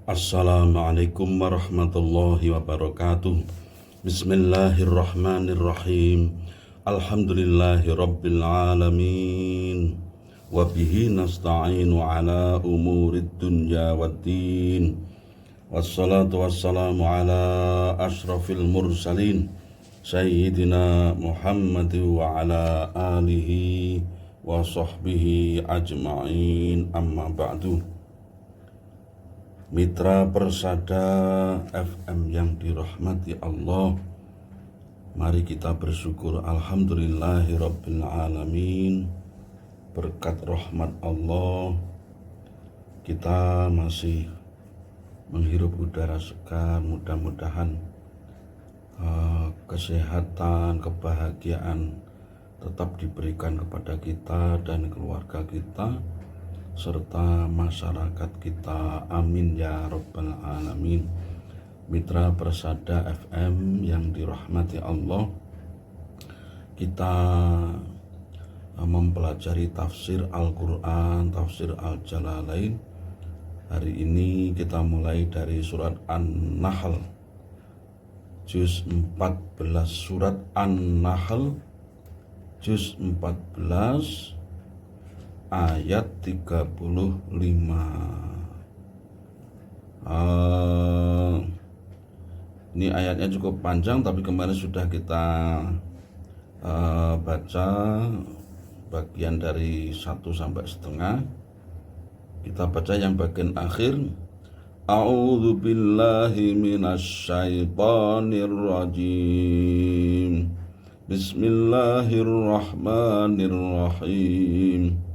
Assalamualaikum warahmatullahi wabarakatuh. Bismillahirrahmanirrahim. Alhamdulillahi rabbil alamin. Wabihi nasta'inu ala umurid dunya waddin. Wassalatu wassalamu ala ashrafil mursalin Sayyidina Muhammad wa ala alihi wa sahbihi ajma'in, amma ba'du. Mitra Persada FM yang dirahmati Allah, mari kita bersyukur alhamdulillahirabbil alamin. Berkat rahmat Allah kita masih menghirup udara segar. Mudah-mudahan kesehatan, kebahagiaan tetap diberikan kepada kita dan keluarga kita serta masyarakat kita, amin ya rabbal alamin. Mitra Persada FM yang dirahmati Allah, kita mempelajari tafsir Al-Quran, tafsir Al-Jalalain. Hari ini kita mulai dari surat An-Nahl, juz 14. Surat An-Nahl, juz 14, ayat 35. Ini ayatnya cukup panjang, tapi kemarin sudah kita baca bagian dari 1 sampai setengah. Kita baca yang bagian akhir. A'udzu billahi minasyaitonir rajim. Bismillahirrahmanirrahim.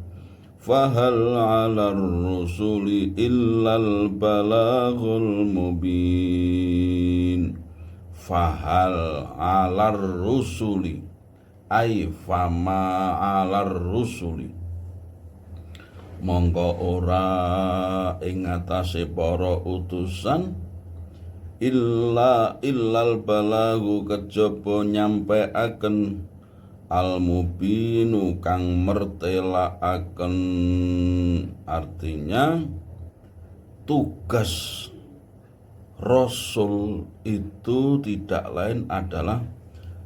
Fahal 'alar rusuli illal balaghul mubin. Fahal 'alar rusuli ay fama 'alar rusuli, mongko ora ing atase para utusan illal balaghu kejaba nyampeaken al-mubinu kang mertelaaken. Artinya tugas Rasul itu tidak lain adalah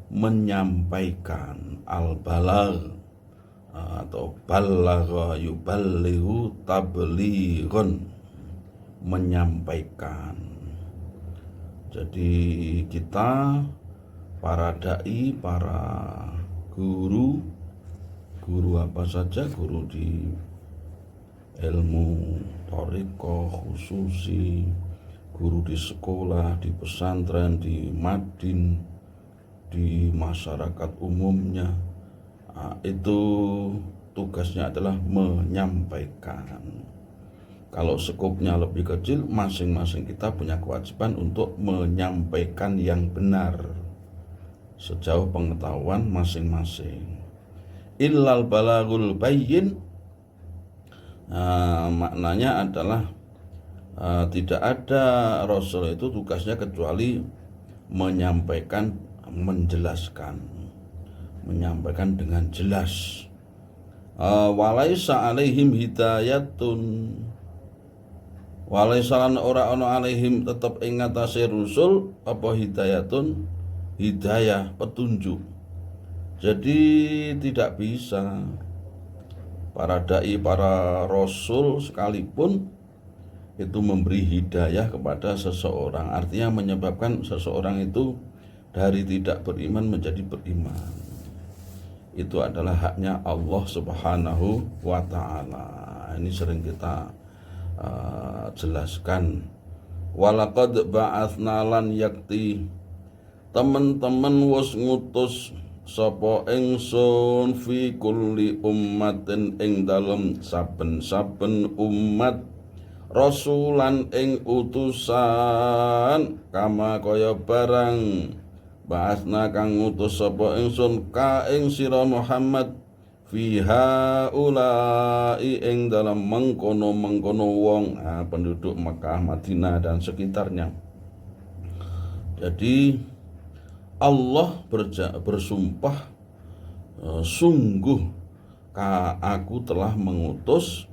menyampaikan al-balagh atau balagha yuballighu tablighun, menyampaikan. Jadi kita para dai, para guru apa saja, guru di ilmu thariqah khususi, guru di sekolah, di pesantren, di madin, di masyarakat umumnya, itu tugasnya adalah menyampaikan. Kalau skopnya lebih kecil, masing-masing kita punya kewajiban untuk menyampaikan yang benar sejauh pengetahuan masing-masing. Illal balagul bayyin, maknanya adalah tidak ada Rasul itu tugasnya kecuali menyampaikan, menjelaskan, menyampaikan dengan jelas. Walaisa alaihim hidayatun, walaisa lan ora ana alaihim tetep ing ngatasé rusul apa hidayatun, hidayah, petunjuk. Jadi tidak bisa para dai, para rasul sekalipun itu memberi hidayah kepada seseorang, artinya menyebabkan seseorang itu dari tidak beriman menjadi beriman. Itu adalah haknya Allah Subhanahu wa ta'ala. Ini sering kita jelaskan. Walaqad ba'atsna lan yakti, teman-teman wis ngutus sapa ingsun fi kulli ummatin ing dalem saben-saben umat rasulan ing utusan, kama kaya barang ba'atsna kang ngutus sapa ingsun ka ing sira Muhammad fiha ulai ing dalam mengkono-mengkono wong, penduduk Mekah, Madinah dan sekitarnya. Jadi Allah bersumpah, sungguh aku telah mengutus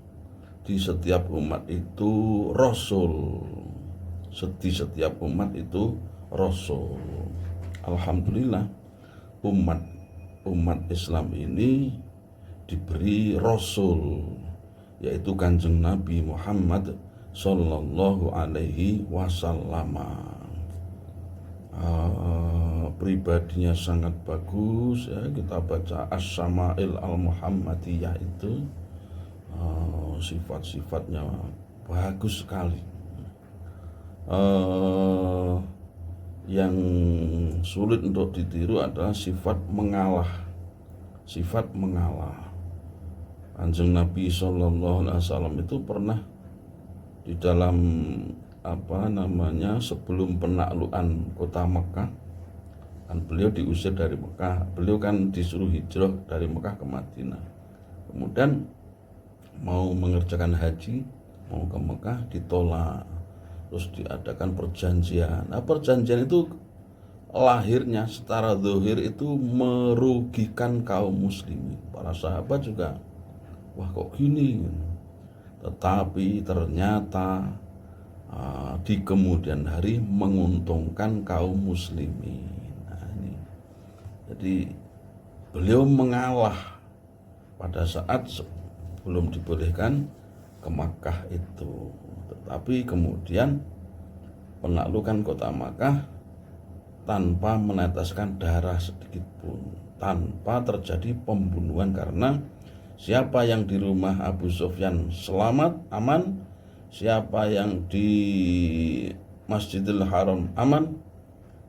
di setiap umat itu Rasul. Di setiap umat itu rasul. Alhamdulillah umat Islam ini diberi rasul, yaitu Kanjeng Nabi Muhammad sallallahu alaihi wasallam. Pribadinya sangat bagus ya, kita baca As-Sama'il Al-Muhammadiyah itu sifat-sifatnya bagus sekali. Yang sulit untuk ditiru adalah sifat mengalah. Kanjeng Nabi sallallahu alaihi wasallam itu pernah di dalam sebelum penaklukan kota Mekah, kan beliau diusir dari Mekah, beliau kan disuruh hijrah dari Mekah ke Madinah, kemudian mau mengerjakan haji, mau ke Mekah ditolak, terus diadakan perjanjian. Nah, perjanjian itu lahirnya secara zahir itu merugikan kaum muslimin. Para sahabat juga, wah kok gini, tetapi ternyata di kemudian hari menguntungkan kaum muslimin. Nah, ini. Jadi beliau mengalah pada saat belum dibolehkan ke Makkah itu, tetapi kemudian penaklukan kota Makkah tanpa meneteskan darah sedikit pun, tanpa terjadi pembunuhan, karena siapa yang di rumah Abu Sufyan selamat aman, siapa yang di Masjidil Haram aman,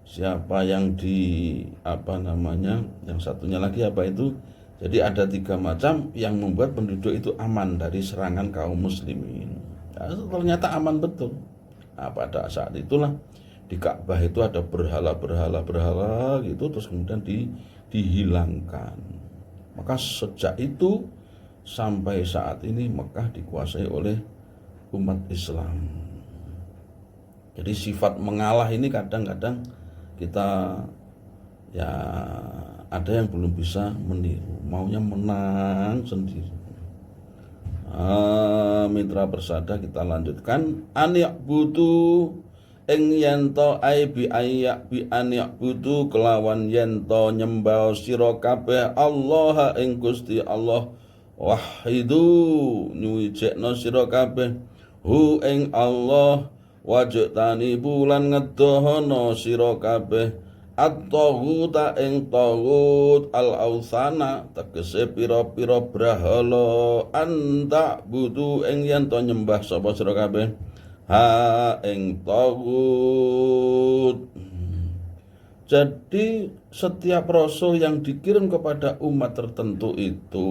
siapa yang di yang satunya lagi itu. Jadi ada 3 macam yang membuat penduduk itu aman dari serangan kaum muslimin. Nah, ternyata aman betul. Nah, pada saat itulah di Ka'bah itu ada berhala gitu, terus kemudian dihilangkan. Maka sejak itu sampai saat ini Mekah dikuasai oleh umat Islam. Jadi sifat mengalah ini kadang-kadang kita ya ada yang belum bisa meniru, maunya menang sendiri. Mitra Persada, kita lanjutkan. Aniyak butuh ing yento ai bi ayak bi aniyak butuh kelawan yento nyembah sira kabeh Allah ing Gusti Allah, wahidu nyuwijekno sira kabeh hu ing Allah, wajtani bulan ngedohono sira kabeh at-taghuta ing taghut al-ausana, tegese pira-pira brahala, anta budu ing yen to nyembah sapa sira kabeh ha ing taghut. Jadi setiap rasul yang dikirim kepada umat tertentu itu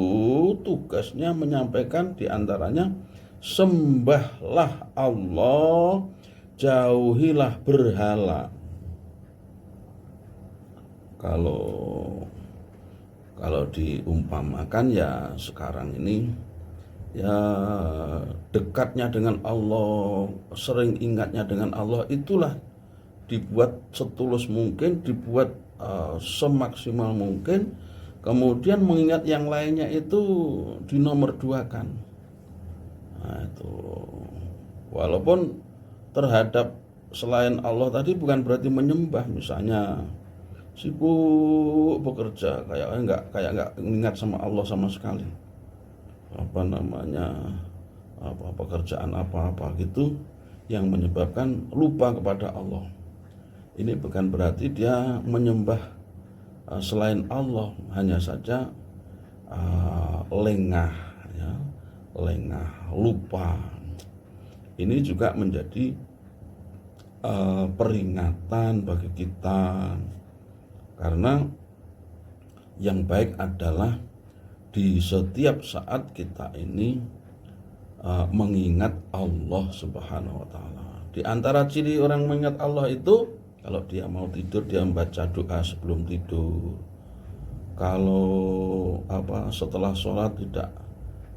tugasnya menyampaikan diantaranya sembahlah Allah, jauhilah berhala. Kalau diumpamakan ya sekarang ini ya dekatnya dengan Allah, sering ingatnya dengan Allah, itulah dibuat setulus mungkin, dibuat semaksimal mungkin. Kemudian mengingat yang lainnya itu dinomorduakan. Nah, itu walaupun terhadap selain Allah tadi bukan berarti menyembah, misalnya sibuk bekerja kayak nggak ingat sama Allah sama sekali, pekerjaan apa gitu yang menyebabkan lupa kepada Allah. Ini bukan berarti dia menyembah selain Allah, hanya saja lengah, lupa. Ini juga menjadi peringatan bagi kita. Karena yang baik adalah di setiap saat kita ini mengingat Allah Subhanahu wa taala. Di antara ciri orang mengingat Allah itu, kalau dia mau tidur dia membaca doa sebelum tidur. Kalau setelah sholat tidak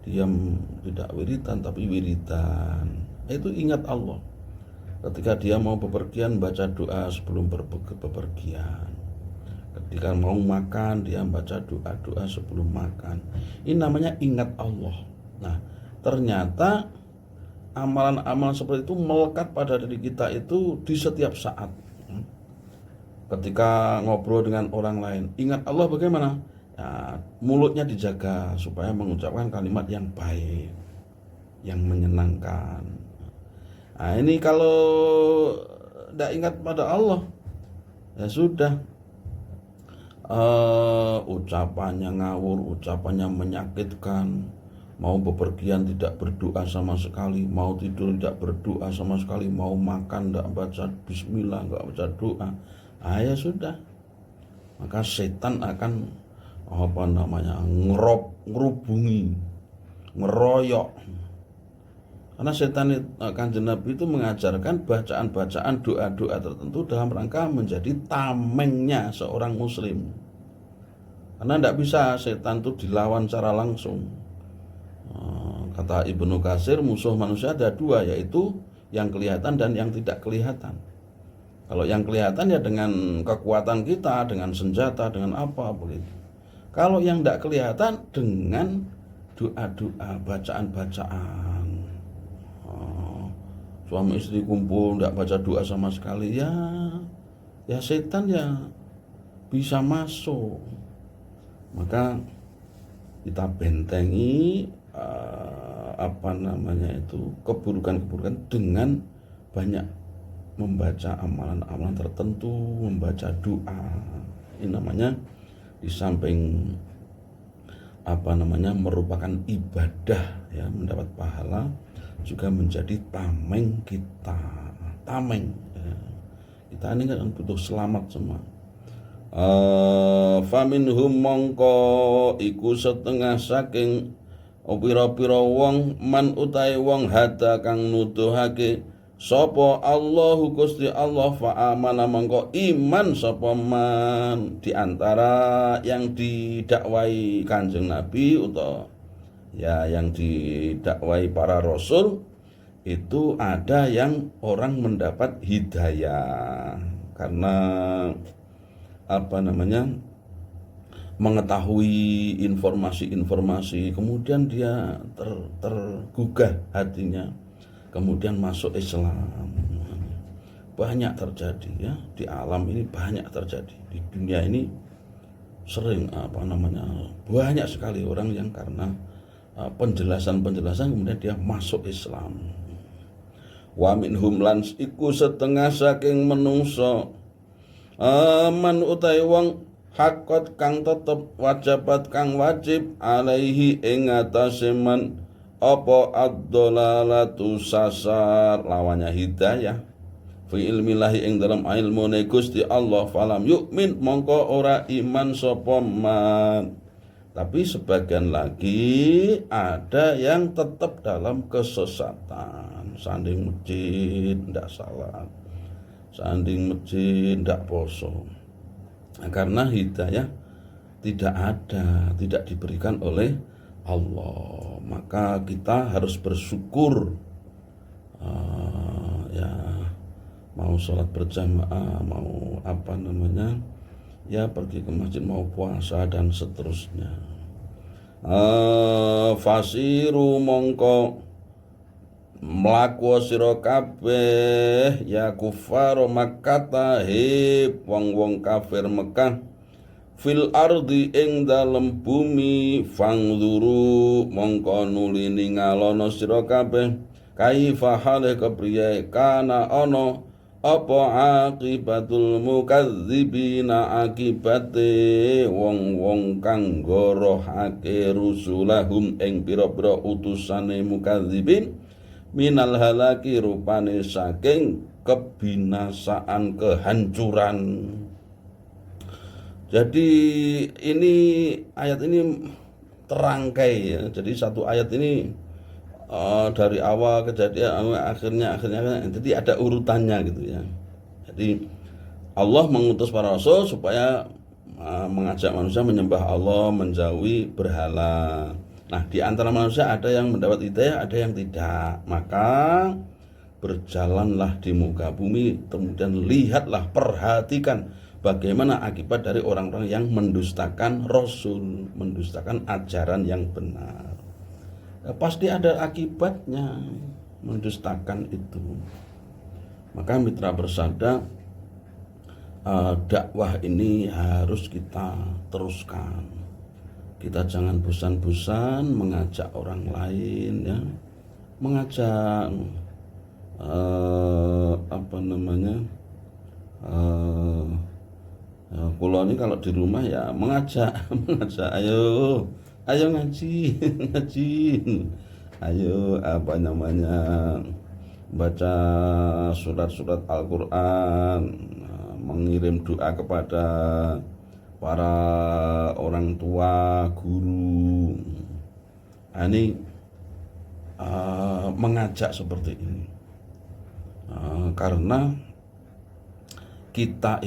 diam, tidak wiridan tapi wiridan. Itu ingat Allah. Ketika dia mau bepergian baca doa sebelum bepergian. Ketika mau makan dia baca doa sebelum makan. Ini namanya ingat Allah. Nah, ternyata amalan-amalan seperti itu melekat pada diri kita itu di setiap saat. Ketika ngobrol dengan orang lain, ingat Allah bagaimana? Ya, mulutnya dijaga supaya mengucapkan kalimat yang baik, yang menyenangkan. Nah, ini kalau tidak ingat pada Allah, ya sudah, ucapannya ngawur, ucapannya menyakitkan, mau bepergian tidak berdoa sama sekali, mau tidur tidak berdoa sama sekali, mau makan tidak baca bismillah, tidak baca doa. Ya sudah, maka setan akan ngerubungi, ngeroyok. Karena setan Kanjeng Nabi itu mengajarkan bacaan-bacaan doa-doa tertentu dalam rangka menjadi tamengnya seorang muslim. Karena tidak bisa setan itu dilawan secara langsung. Kata Ibnu Katsir, musuh manusia ada dua, yaitu yang kelihatan dan yang tidak kelihatan. Kalau yang kelihatan ya dengan kekuatan kita, dengan senjata, dengan apa begitu. Kalau yang tidak kelihatan dengan doa-doa, bacaan-bacaan. Suami istri kumpul tidak baca doa sama sekali, ya setan ya bisa masuk. Maka kita bentengi keburukan-keburukan dengan banyak membaca amalan-amalan tertentu, membaca doa. Ini namanya di samping merupakan ibadah, ya, mendapat pahala, juga menjadi tameng kita. Tameng, ya. Kita ini kan butuh selamat semua. Faminhum mongko iku setengah saking pira-pira wong man utai wong hada kang nuduhake sapa Allahu Gusti Allah fa amana mongko iman sapa man. Di antara yang didakwai Kanjeng Nabi atau ya yang didakwai para rasul itu ada yang orang mendapat hidayah karena mengetahui informasi-informasi, kemudian dia tergugah hatinya, kemudian masuk Islam. Banyak terjadi, ya, di alam ini banyak terjadi, di dunia ini sering banyak sekali orang yang karena penjelasan kemudian dia masuk Islam. Wa minhum lan iku setengah saking menungso man utai wong hakot kang tetep wajibat kang wajib alaihi ing atase man apa ad-dhalalatu sasar lawannya hidayah fi ilmillahi ing dalam ilmune Gusti Allah falam yukmin mongko ora iman sapa man. Tapi sebagian lagi ada yang tetap dalam kesesatan, sanding masjid ndak salat, sanding masjid ndak poso. Karena hidayah tidak ada, tidak diberikan oleh Allah. Maka kita harus bersyukur, ya, mau sholat berjamaah, mau ya pergi ke masjid, mau puasa dan seterusnya. Fasiru mongko mlaku sira kabeh ya kufar Makkah wong-wong kafir Mekah fil ardi ing dalem bumi fangduru mongko nuli ningalono sira kabeh kaifa hale kepriye kana ana apa akibatul mukadzibina akibate wong-wong kang gorohake rusulahum ing pira-pira utusane mukadzibin minal halaki rupane saking kebinasaan, kehancuran. Jadi ini ayat ini terangkai, ya. Jadi satu ayat ini dari awal kejadian akhirnya jadi ada urutannya gitu, ya. Jadi Allah mengutus para rasul supaya mengajak manusia menyembah Allah, menjauhi berhala. Nah, di antara manusia ada yang mendapat hidayah, ada yang tidak. Maka berjalanlah di muka bumi, kemudian lihatlah, perhatikan bagaimana akibat dari orang-orang yang mendustakan Rasul, mendustakan ajaran yang benar. Pasti ada akibatnya. mendustakan itu. Maka mitra bersada, dakwah ini harus kita teruskan. Kita jangan bosan-bosan mengajak orang lain, ya, mengajak kula ini kalau di rumah ya mengajak ayo ngaji ngaji, ayo baca surat-surat Al-Quran, mengirim doa kepada para orang tua, guru. Ini mengajak seperti ini, karena kita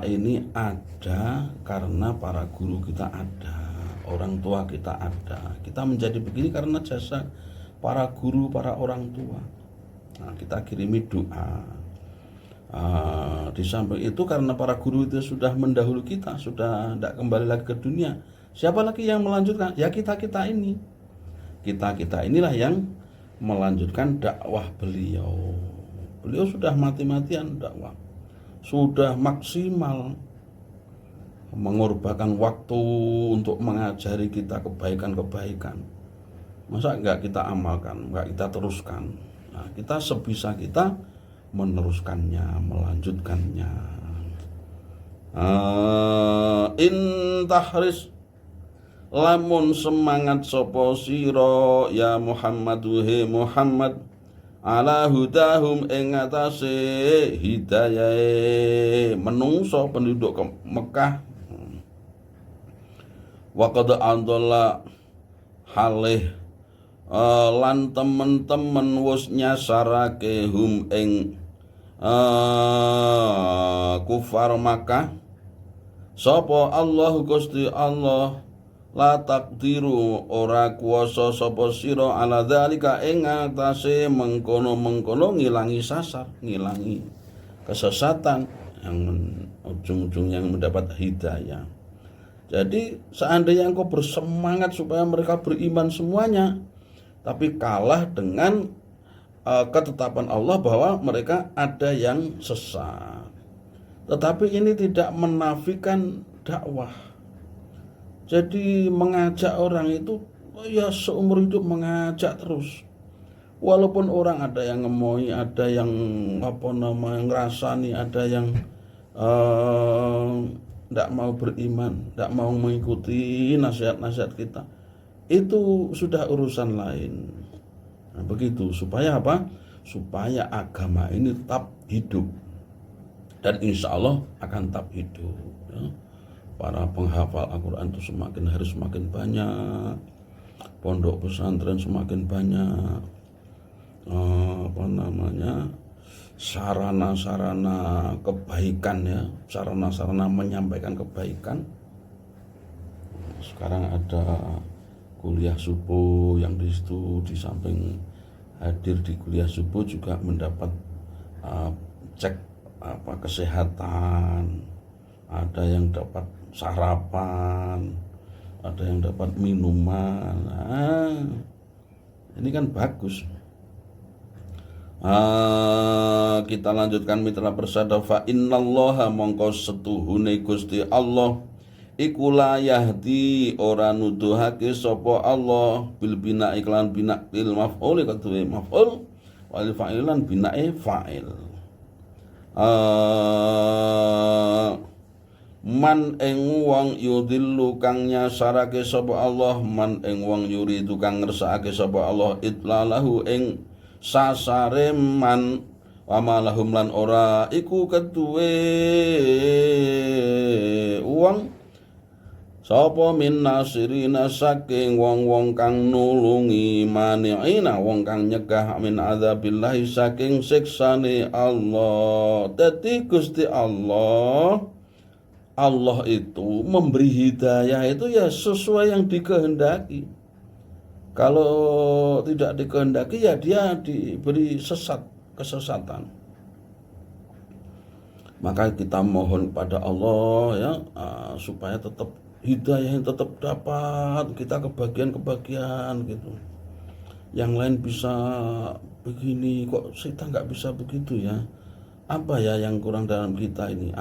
ini ada karena para guru kita ada, orang tua kita ada. Kita menjadi begini karena jasa para guru, para orang tua. Nah, kita kirimi doa. Di samping itu karena para guru itu sudah mendahului kita, sudah tidak kembali lagi ke dunia. Siapa lagi yang melanjutkan? Ya kita ini. Kita inilah yang melanjutkan dakwah beliau. Beliau sudah mati-matian dakwah, sudah maksimal mengorbankan waktu untuk mengajari kita kebaikan-kebaikan. Masa enggak kita amalkan, enggak kita teruskan? Nah, kita sebisa kita meneruskannya, melanjutkannya. Intahris lamun semangat sapa sira ya Muhammad, he Muhammad, ala hudahum ing atase hidayahe menungso penduduk Mekah. Wa qad andalla halih lan temen-temen wis nyasarake hum ing kufar Makkah sapa Allah Gusti Allah, la takdiru ora kuasa sapa sira ala dzalika ing atase mengkono-mengkono ngilangi sasar, ngilangi kesesatan yang ujung-ujung yang mendapat hidayah. Jadi seandainya engkau bersemangat supaya mereka beriman semuanya, tapi kalah dengan ketetapan Allah bahwa mereka ada yang sesat. Tetapi ini tidak menafikan dakwah. Jadi mengajak orang itu ya seumur hidup mengajak terus. Walaupun orang ada yang ngemoi, ada yang ngerasani, ada yang tidak mau beriman, tidak mau mengikuti nasihat-nasihat kita. Itu sudah urusan lain. Nah, begitu, supaya apa? Supaya agama ini tetap hidup, dan insya Allah akan tetap hidup, ya. Para penghafal Al-Quran itu harus semakin banyak, pondok pesantren semakin banyak, sarana-sarana kebaikan, ya, sarana-sarana menyampaikan kebaikan. Sekarang ada kuliah subuh yang di situ, di samping hadir di kuliah subuh juga mendapat cek kesehatan, ada yang dapat sarapan, ada yang dapat minuman. Ini kan bagus. Kita lanjutkan mitra bersada. Fa innallaha mongko setuhune Gusti Allah iku la yahdi ora nuduhake sapa Allah bil bina iklan bina lil maf'ul kadue maf'ul wal fa'ilan binae fa'il. Man ing wong yudillu kang nyasarake sapa Allah, man ing wong yuridu kang ngersakake sapa Allah itlalahu ing sasare man wa malahum lan ora iku kedue wong sapa min nasirina saking wong-wong kang nulungi, mani'ina wong kang nyegah min adzabillahi saking siksane Allah. Dadi Gusti Allah itu memberi hidayah itu ya sesuai yang dikehendaki. Kalau tidak dikehendaki ya dia diberi kesesatan. Maka kita mohon kepada Allah, ya, supaya tetap hidayah yang tetap dapat, kita kebagian gitu. yang lain bisa begini, kok kita nggak bisa begitu ya? Apa ya yang kurang dalam kita ini?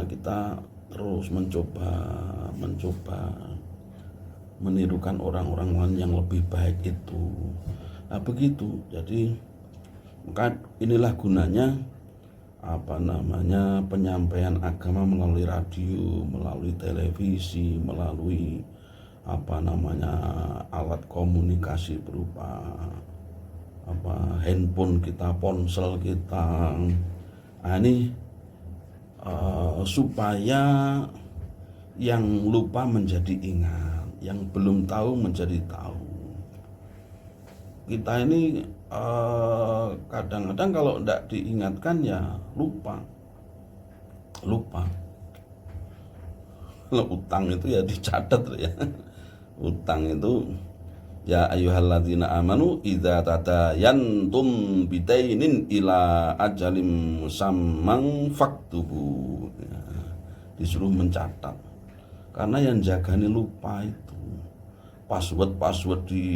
Kita terus mencoba menirukan orang-orang lain yang lebih baik itu. Begitu. Jadi maka inilah gunanya penyampaian agama melalui radio, melalui televisi, melalui alat komunikasi berupa handphone kita, ponsel kita. Ini supaya yang lupa menjadi ingat, yang belum tahu menjadi tahu. Kita ini kadang-kadang kalau tidak diingatkan ya lupa. Kalau utang itu ya dicatat ya. Utang itu ya ayyuhalladzina amanu idza tadayantum bidainin ila ajalim musamman faktubu. Ya, disuruh mencatat. Karena yang jagani lupa itu. Password di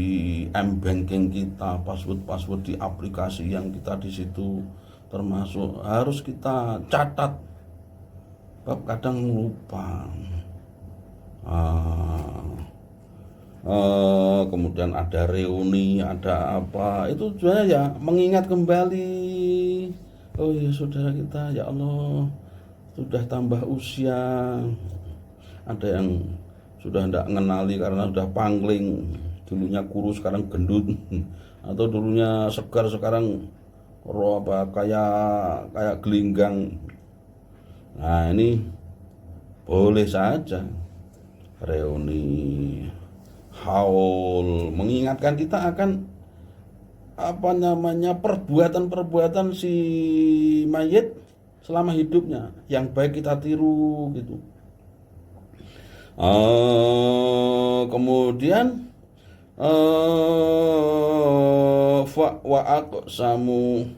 m-banking kita, password di aplikasi yang kita di situ termasuk harus kita catat. Sebab kadang lupa. Kemudian ada reuni, ada apa, itu sebenarnya ya mengingat kembali. Oh ya saudara kita, ya Allah sudah tambah usia. Ada yang sudah tidak mengenali karena sudah pangling, dulunya kurus sekarang gendut, atau dulunya segar sekarang kayak gelinggang. Nah ini boleh saja reuni, haul, mengingatkan kita akan perbuatan-perbuatan si mayit selama hidupnya yang baik kita tiru gitu. Kemudian wa aqsamu,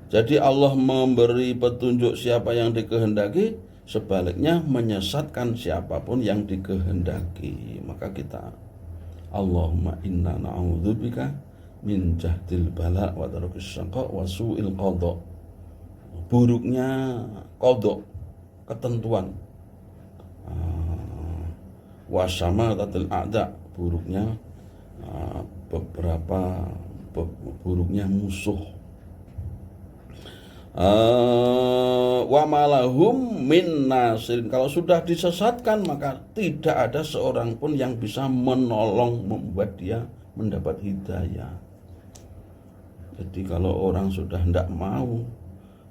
jadi Allah memberi petunjuk siapa yang dikehendaki, sebaliknya menyesatkan siapapun yang dikehendaki. Maka kita Allahumma inna na'udzubika min jahdil bala wa tarukis syaqa wa su'il qadha. Buruknya qadha, ketentuan. Wasama tatil a'da, buruknya buruknya musuh. Wa malahum min nasirin, kalau sudah disesatkan maka tidak ada seorang pun yang bisa menolong membuat dia mendapat hidayah. Jadi kalau orang sudah tidak mau,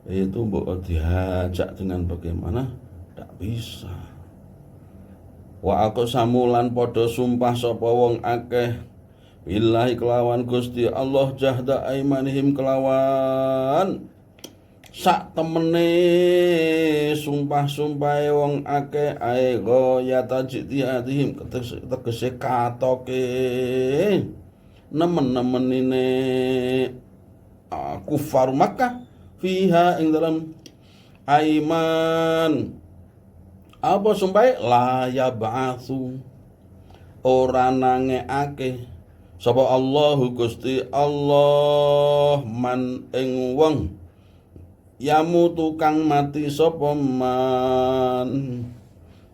itu diajak dengan bagaimana, tidak bisa. Wa aku samulan podo sumpah sapa wong akeh billahi kelawan Gusti Allah jahda aimanihim kelawan sak temene sumpah-sumpahe wong akeh ae goyata jitihim tegese katoke nemen-nemenine kufar Makkah fiha ing dalam aiman. Apa sumpahe la yab'atsu, ora nangeake sapa Allahu Gusti Allah man ing wong yamu tukang mati sapa man,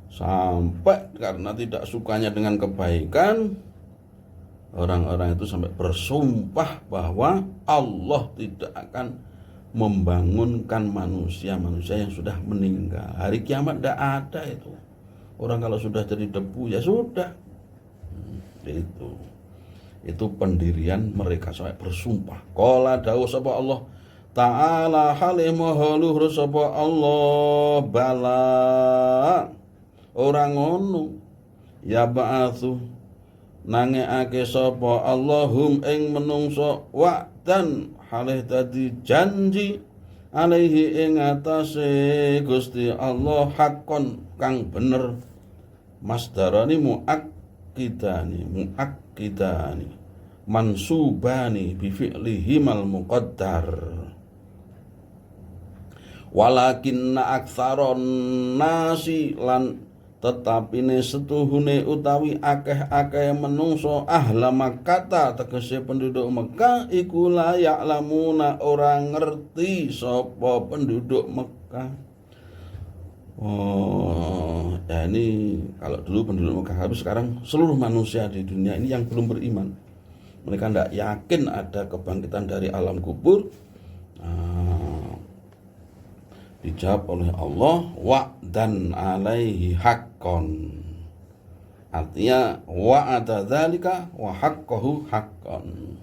sampai karena tidak sukanya dengan kebaikan orang-orang itu sampai bersumpah bahwa Allah tidak akan membangunkan manusia yang sudah meninggal. Hari kiamat tidak ada itu. Orang kalau sudah jadi debu ya sudah. Itu pendirian mereka sampai bersumpah. Qala dawuh sapa Allah Ta'ala halimaha luhur sapa Allah bala orang ngono ya ba'atsu nangeake sapa Allahum ing menungso wa'dan halih dadi janji alaihi ing atase Gusti Allah hakon kang bener, masdarani muakkidani mansubani bi fi'lihi mal muqaddar walakinna aktsaron nasi lan tetapine setuhune utawi akeh-akeh menungso ahla Makkah tegese penduduk Mekah iku la ya'lamuna orang ngerti sapa penduduk Mekah. Oh, ya ini kalau dulu penduduk Mekah, tapi sekarang seluruh manusia di dunia ini yang belum beriman. Mereka tidak yakin ada kebangkitan dari alam kubur. Dijawab oleh Allah, wa'dan alaihi haqqon. Artinya wa'ada dzalika wa haqqahu haqqon.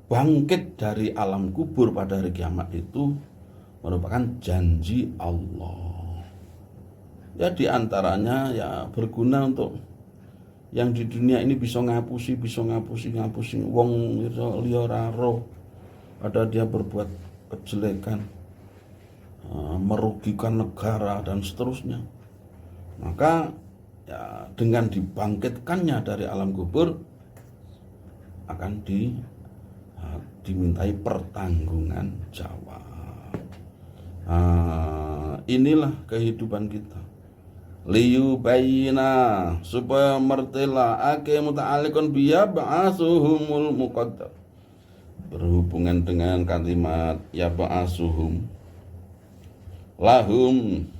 Bangkit dari alam kubur pada hari kiamat itu merupakan janji Allah. Ya diantaranya ya berguna untuk yang di dunia ini bisa ngapusi wong liya ora roh padahal dia berbuat kejelekan, merugikan negara dan seterusnya. Maka ya dengan dibangkitkannya dari alam kubur akan dimintai pertanggungan jawab. Inilah kehidupan kita. Liyu bayina supaya mertela ake muta'alikun biya ba'asuhumul muqaddar, berhubungan dengan kalimat ya ba'asuhum lahum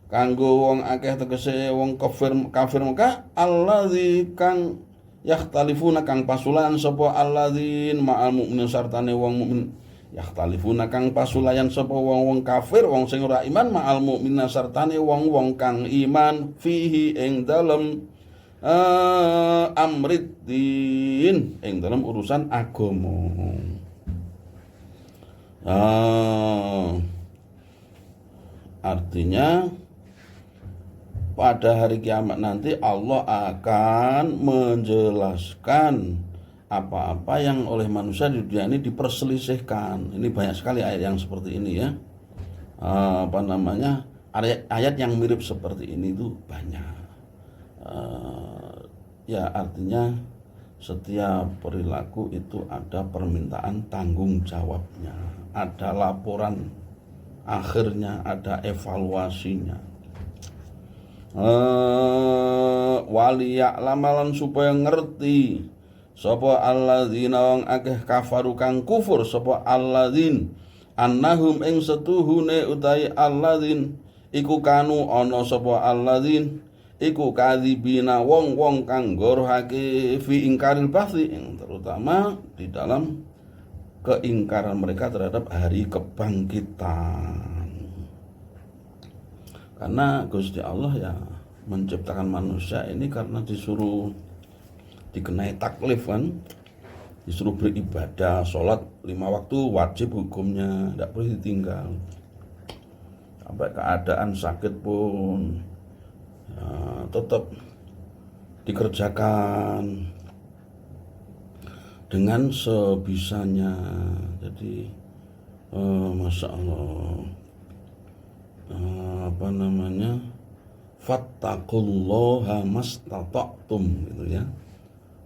kanggo wong akeh tegese wong kafir Mekah allazi kang yakhtalifuna kang pasulan sapa alladzin ma'al mukminin sartane wong mukmin yakhtalifuna kang pasulayan sapa wong kafir wong sing ora iman ma'al mukminin sartane wong kang iman fihi ing dalem amriddin ing dalam urusan agama. Artinya pada hari kiamat nanti Allah akan menjelaskan apa-apa yang oleh manusia di dunia ini diperselisihkan. Ini banyak sekali ayat yang seperti ini ya. Ayat yang mirip seperti ini itu banyak. Ya artinya setiap perilaku itu ada permintaan tanggung jawabnya, ada laporan akhirnya, ada evaluasinya. Waliya'lamalan supaya ngerti sapa alladzina wong akeh kafaru kang kufur sapa alladzin annahum ing setuhune utahe alladzin iku kanu ana sapa alladzin iku kadzibina wong-wong kang ngorohake fi ingkaril ba'tsi, terutama di dalam keingkaran mereka terhadap hari kebangkitan. Karena Gusti Allah ya menciptakan manusia ini karena disuruh dikenai taklif kan, disuruh beribadah, sholat 5 waktu wajib hukumnya, tidak boleh ditinggal. Sampai keadaan sakit pun ya, tetap dikerjakan dengan sebisanya. Jadi Masya Allah, fattaqullaha mastata'tum gitu ya.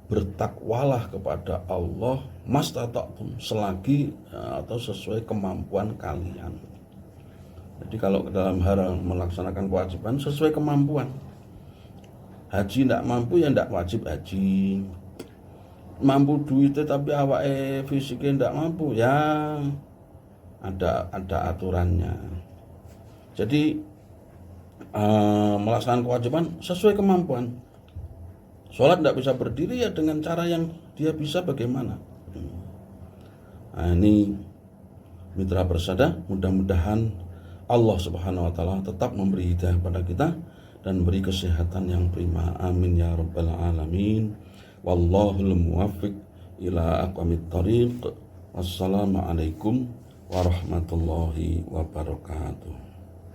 Bertakwalah kepada Allah mastata'tum, selagi atau sesuai kemampuan kalian. Jadi kalau dalam hal melaksanakan kewajiban sesuai kemampuan. Haji tidak mampu ya tidak wajib haji. Mampu duitnya tapi awake fisiknya tidak mampu ya ada aturannya. Jadi melaksanakan kewajiban sesuai kemampuan. Sholat tidak bisa berdiri ya dengan cara yang dia bisa bagaimana. Nah, ini mitra bersada, mudah-mudahan Allah Subhanahu wa taala tetap memberi hidayah pada kita dan beri kesehatan yang prima. Amin ya rabbal alamin. Wallahul muwaffiq ila aqwamit thariq. Wassalamualaikum warahmatullahi wabarakatuh.